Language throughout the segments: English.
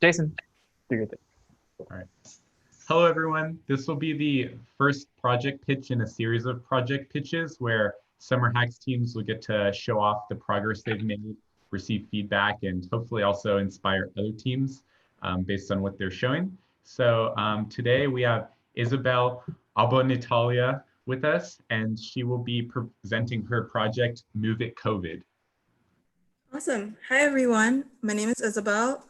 Jason, do your thing. All right. Hello, everyone. This will be the first project pitch in a series of project pitches where SummerHacks teams will get to show off the progress they've made, receive feedback, and hopefully also inspire other teams based on what they're showing. So today we have Isabel Abonitalla with us, and she will be presenting her project, Move It COVID. Awesome. Hi, everyone. My name is Isabel.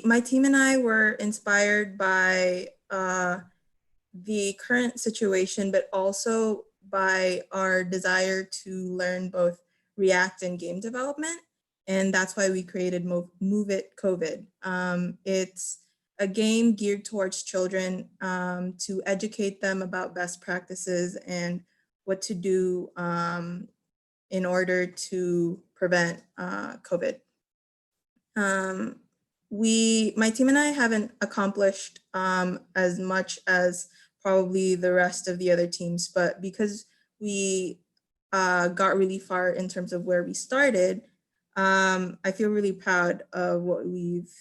My team and I were inspired by the current situation, but also by our desire to learn both React and game development. And that's why we created Move It COVID. It's a game geared towards children to educate them about best practices and what to do in order to prevent COVID. My team and I haven't accomplished as much as probably the rest of the other teams, but because we got really far in terms of where we started, I feel really proud of what we've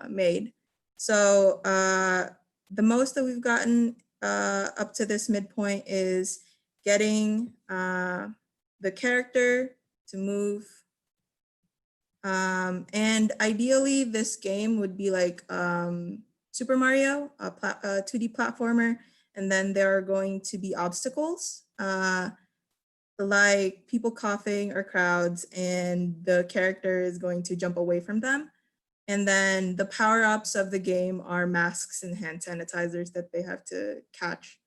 made. So the most that we've gotten up to this midpoint is getting the character to move. And ideally, this game would be like Super Mario, a 2D platformer, and then there are going to be obstacles, like people coughing or crowds, and the character is going to jump away from them. And then the power-ups of the game are masks and hand sanitizers that they have to catch,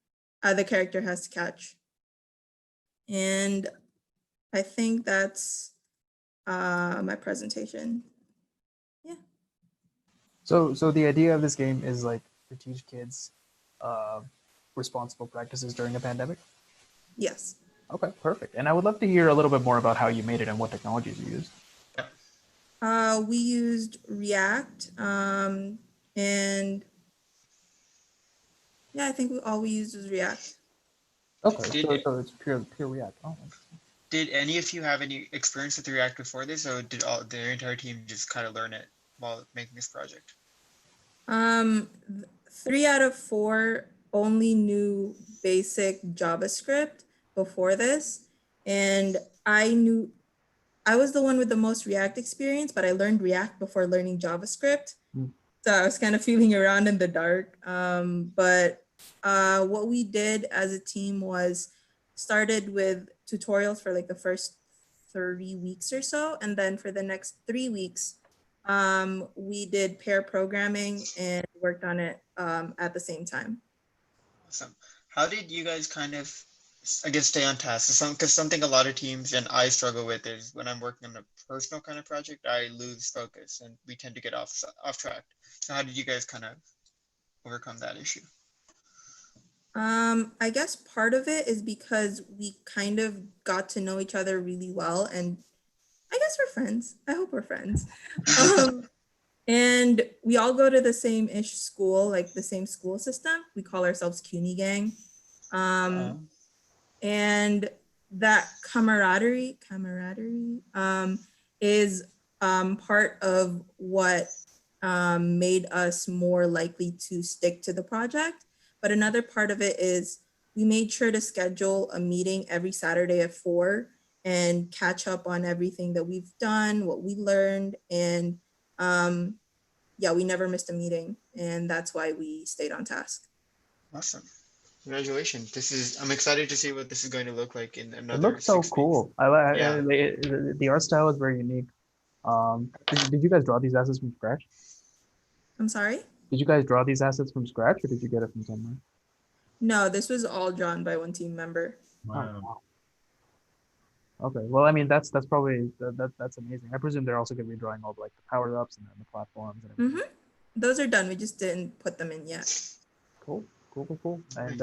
the character has to catch. And I think that's my presentation. Yeah. So the idea of this game is like to teach kids responsible practices during a pandemic? Yes. Okay, perfect. And I would love to hear a little bit more about how you made it and what technologies you used. We used React, and yeah, I think all we used was React. Okay, so it's pure React. Oh, did any of you have any experience with React before this, or did the entire team just kind of learn it while making this project? 3 out of 4 only knew basic JavaScript before this, and I was the one with the most React experience, but I learned React before learning JavaScript. So I was kind of feeling around in the dark. But what we did as a team was started with tutorials for like the first 30 weeks or so. And then for the next 3 weeks, we did pair programming and worked on it at the same time. Awesome. How did you guys kind of, I guess, stay on task? Because something a lot of teams and I struggle with is when I'm working on a personal kind of project, I lose focus and we tend to get off track. So how did you guys kind of overcome that issue? I guess part of it is because we kind of got to know each other really well, and I guess we're friends. I hope we're friends. And we all go to the same-ish school, like the same school system. We call ourselves CUNY Gang. And that camaraderie is part of what made us more likely to stick to the project. But another part of it is we made sure to schedule a meeting every Saturday at 4 and catch up on everything that we've done, what we learned. And yeah, we never missed a meeting. And that's why we stayed on task. Awesome. Congratulations. I'm excited to see what this is going to look like in another 6 It looks so cool. The art style is very unique. Did you guys draw these assets from scratch? I'm sorry? Did you guys draw these assets from scratch, or did you get it from somewhere? No, this was all drawn by one team member. Wow. Okay, well, I mean, that's probably, that's amazing. I presume they're also going to be drawing all like the power-ups and the platforms and everything. Those are done. We just didn't put them in yet. Cool. And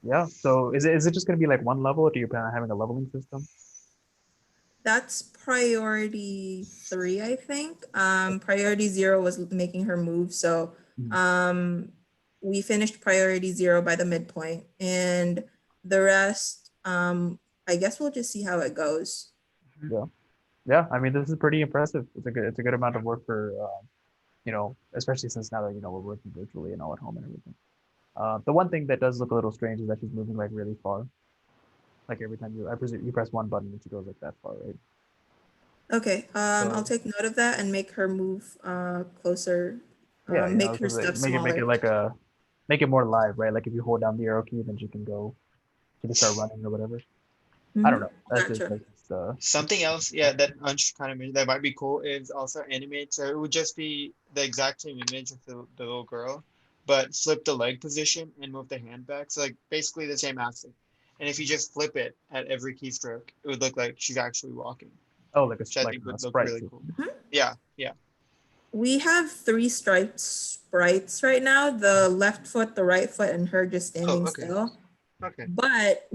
yeah, so is it just going to be like one level, or do you plan on having a leveling system? That's priority 3, I think. Priority 0 was making her move. So we finished priority 0 by the midpoint, and the rest, I guess we'll just see how it goes. Yeah. I mean, this is pretty impressive. It's a good amount of work for especially since now that we're working virtually and all at home and everything. The one thing that does look a little strange is that she's moving like really far. Like every time I presume you press one button and she goes like that far, right? Okay, I'll So take note of that and make her move closer. yeah, Make her because steps make smaller. it like make it more live, right? Like if you hold down the arrow key, then she can start running or whatever. I don't Mhm. know. That's Gotcha. just Something else, yeah, that Ansh kind of mentioned that might be cool is also animate. So it would just be the exact same image of the little girl, but flip the leg position and move the hand back. So like basically the same action. And if you just flip it at every keystroke, it would look like she's actually walking, oh which I like think a would look sprite really too. cool. Mhm. Yeah, yeah. We have 3 striped sprites right now, the left foot, the right foot, and her just Oh, standing okay. still. Okay. But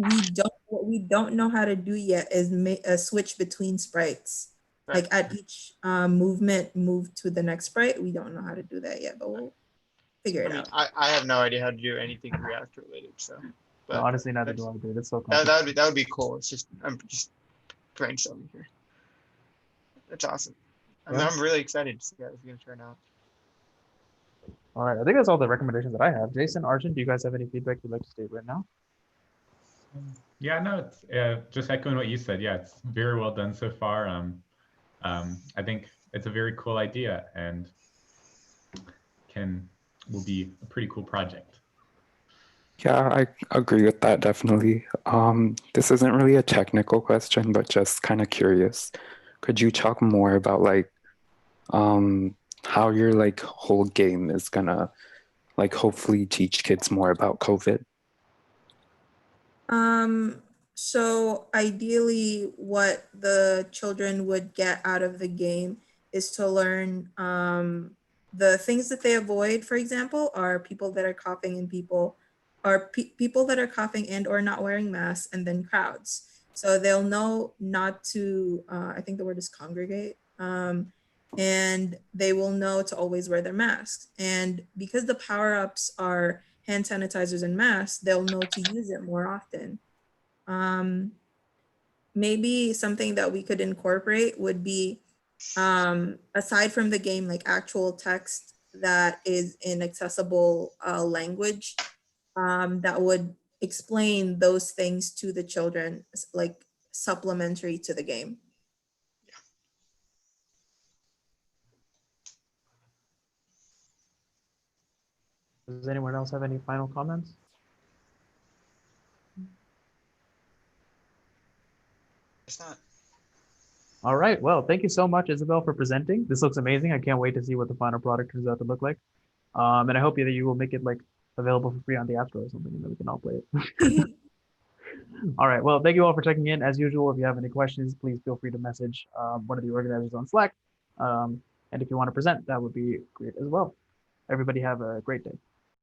what we don't know how to do yet is make a switch between sprites. Right. Like at each movement, move to the next sprite. We don't know how to do that yet, but we'll figure I it mean, out. I have no idea how to do anything React related, so No, but honestly, neither do that's, I, dude. It's so that complicated. that would be cool. It's just I'm just brainstorming here. That's awesome. Yeah. I'm really excited to see how it's gonna turn out. All right. I think that's all the recommendations that I have. Jason, Arjun, do you guys have any feedback you'd like to state right now? Yeah, no, it's just echoing what you said. Yeah, it's very well done so far. I think it's a very cool idea and will be a pretty cool project. Yeah, I agree with that definitely. This isn't really a technical question, but just kind of curious. Could you talk more about like how your like whole game is gonna like hopefully teach kids more about COVID? So ideally what the children would get out of the game is to learn the things that they avoid, for example, are people that are coughing and people that are coughing and or not wearing masks, and then crowds. So they'll know not to, I think the word is congregate, and they will know to always wear their masks. And because the power-ups are hand sanitizers and masks, they'll know to use it more often. Maybe something that we could incorporate would be, aside from the game, like actual text that is in accessible language, that would explain those things to the children, like supplementary to the game. Does anyone else have any final comments? It's not. All right. Well, thank you so much, Isabel, for presenting. This looks amazing. I can't wait to see what the final product turns out to look like. And I hope that you will make it like available for free on the App Store or something, and then we can all play it. All right. Well, thank you all for checking in. As usual, if you have any questions, please feel free to message one of the organizers on Slack. And if you want to present, that would be great as well. Everybody have a great day.